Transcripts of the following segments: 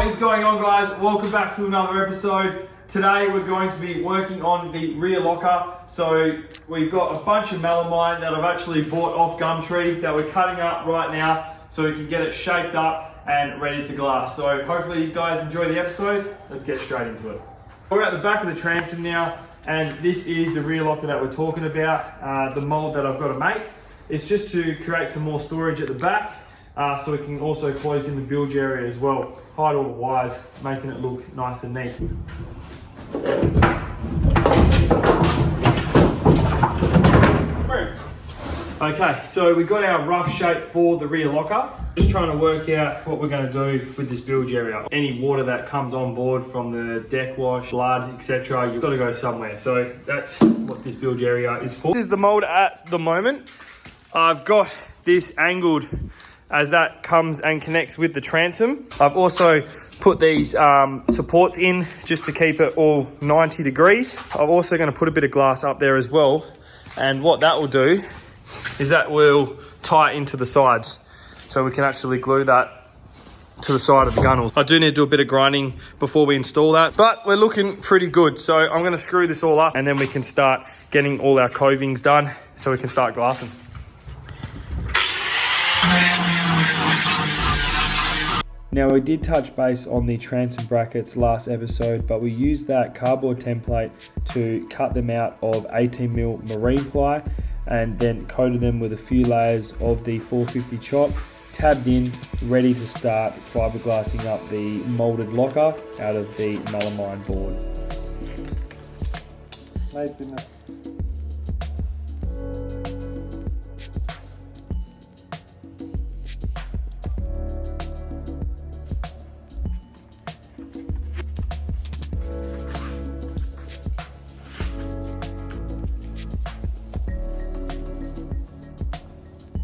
What is going on, guys? Welcome back to another episode. Today we're going to be working on the rear locker. So we've got a bunch of melamine that I've actually bought off Gumtree that we're cutting up right now so we can get it shaped up and ready to glass. So hopefully you guys enjoy the episode. Let's get straight into it. We're at the back of the transom now, and this is the rear locker that we're talking about. The mold that I've got to make. It's just to create some more storage at the back. So we can also close in the bilge area as well. Hide all the wires, making it look nice and neat. Okay, so we got our rough shape for the rear locker. Just trying to work out what we're going to do with this bilge area. Any water that comes on board from the deck wash, blood, etc., you've got to go somewhere. So that's what this bilge area is for. This is the mold at the moment. I've got this angled as that comes and connects with the transom. I've also put these supports in just to keep it all 90 degrees. I'm also going to put a bit of glass up there as well. And what that will do is that will tie into the sides. So we can actually glue that to the side of the gunnels. I do need to do a bit of grinding before we install that, but we're looking pretty good. So I'm going to screw this all up and then we can start getting all our covings done so we can start glassing. Now, we did touch base on the transom brackets last episode, but we used that cardboard template to cut them out of 18mm marine ply and then coated them with a few layers of the 450 chop, tabbed in, ready to start fiberglassing up the moulded locker out of the melamine board.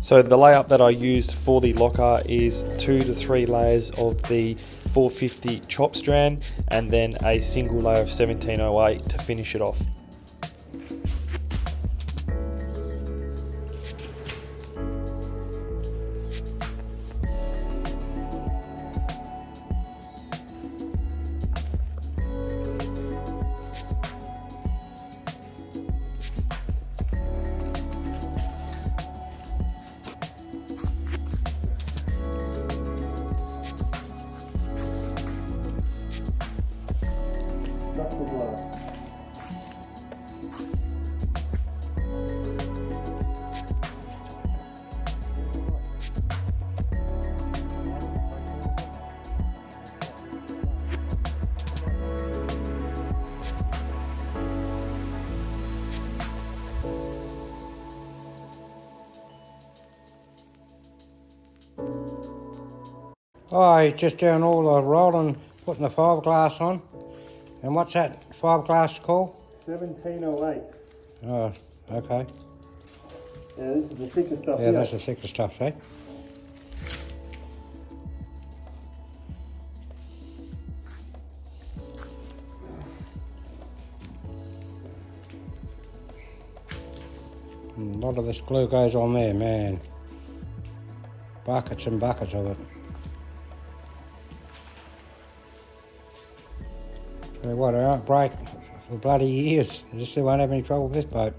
So the layup that I used for the locker is 2 to 3 layers of the 450 chop strand and then a single layer of 1708 to finish it off. Oh, he's just doing all the rolling, putting the fiberglass on. And what's that fiberglass called? 1708. Oh, okay. Yeah, this is the thicker stuff. Yeah, that's the thicker stuff, see? And a lot of this glue goes on there, man. Buckets and buckets of it. So what, it won't break for bloody years. You just won't have any trouble with this boat,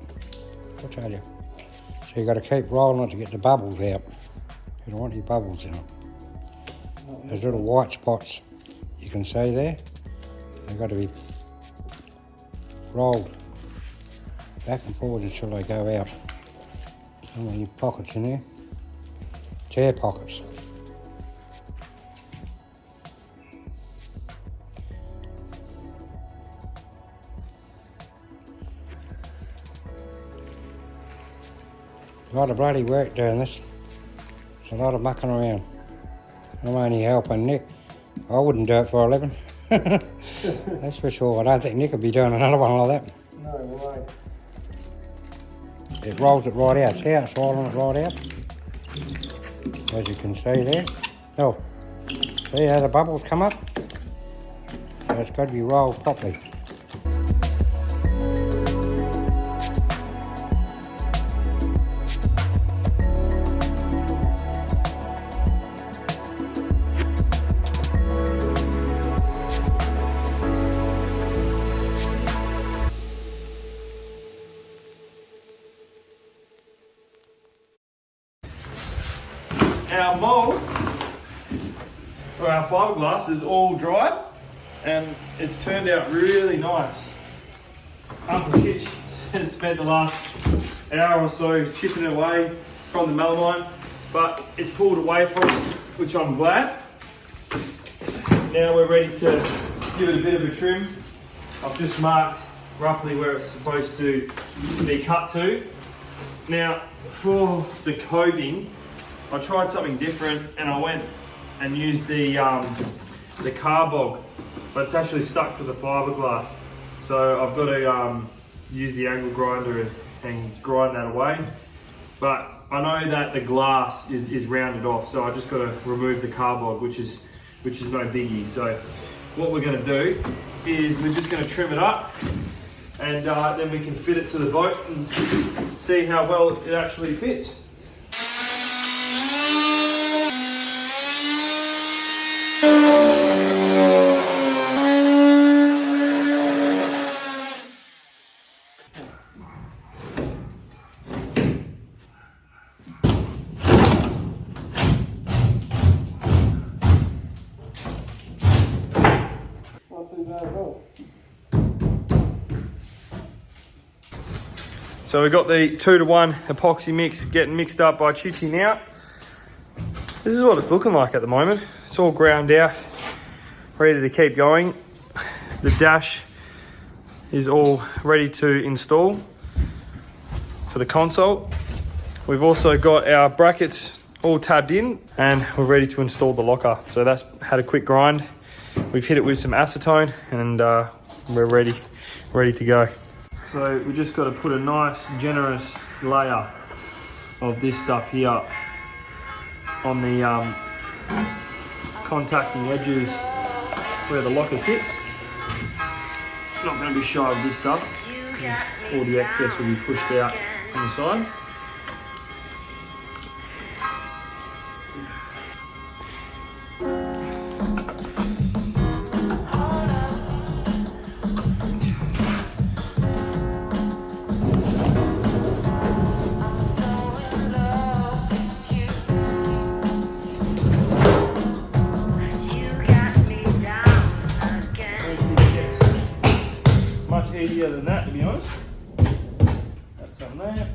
I'll tell you. So you've got to keep rolling it to get the bubbles out. You don't want any bubbles in it. Those little white spots you can see there, they've got to be rolled back and forward until they go out. Don't want any pockets in there. It's air pockets. A lot of bloody work doing this. It's a lot of mucking around. I'm only helping Nick. I wouldn't do it for a living. That's for sure. I don't think Nick would be doing another one like that. No way. It rolls it right out. See how it's rolling it right out? As you can see there. Oh, see how the bubbles come up? So it's got to be rolled properly. our mould, or our fiberglass is all dried and it's turned out really nice. Uncle Kitch has spent the last hour or so chipping it away from the melamine, but it's pulled away from it, which I'm glad. Now we're ready to give it a bit of a trim. I've just marked roughly where it's supposed to be cut to. Now for the coving, I tried something different and I went and used the carbog, but it's actually stuck to the fiberglass. So I've got to use the angle grinder and grind that away. But I know that the glass is rounded off, so I just got to remove the carbog, which is no biggie. So what we're going to do is we're just going to trim it up, and then we can fit it to the boat and see how well it actually fits. So we've got the 2-to-1 epoxy mix getting mixed up by Chichi now. This is what it's looking like at the moment. It's all ground out, ready to keep going. The dash is all ready to install for the console. We've also got our brackets all tabbed in and we're ready to install the locker. So that's had a quick grind. We've hit it with some acetone and we're ready to go. So we just got to put a nice generous layer of this stuff here on the contacting edges where the locker sits. Not going to be shy of this stuff because all the excess will be pushed out on the sides. Much easier than that, to be honest. That's on there.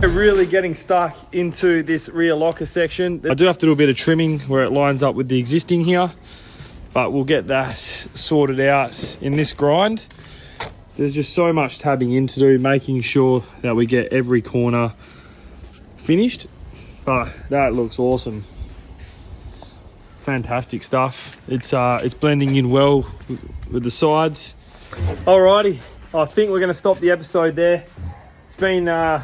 We're really getting stuck into this rear locker section. I do have to do a bit of trimming where it lines up with the existing here, but we'll get that sorted out in this grind. There's just so much tabbing in to do, making sure that we get every corner finished. But that looks awesome. Fantastic stuff. It's blending in well with the sides. Alrighty, I think we're gonna stop the episode there. It's been a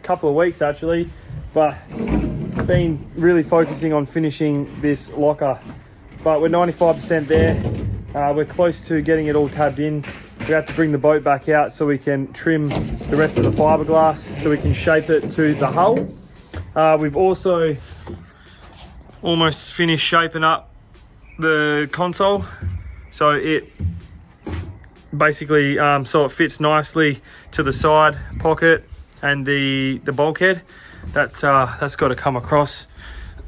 couple of weeks actually, but been really focusing on finishing this locker. But we're 95% there. We're close to getting it all tabbed in. We have to bring the boat back out so we can trim the rest of the fiberglass so we can shape it to the hull. We've also almost finished shaping up the console, so it basically so it fits nicely to the side pocket and the bulkhead. That's got to come across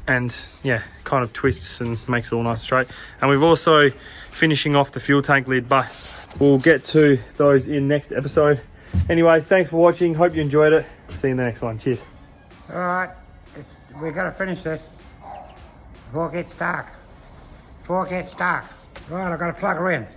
and yeah, kind of twists and makes it all nice and straight. And we've also finishing off the fuel tank lid, but we'll get to those in next episode. Anyways, thanks for watching, hope you enjoyed it. See you in the next one. Cheers. All right, we got to finish this before it gets dark. Right, I've got to plug her in.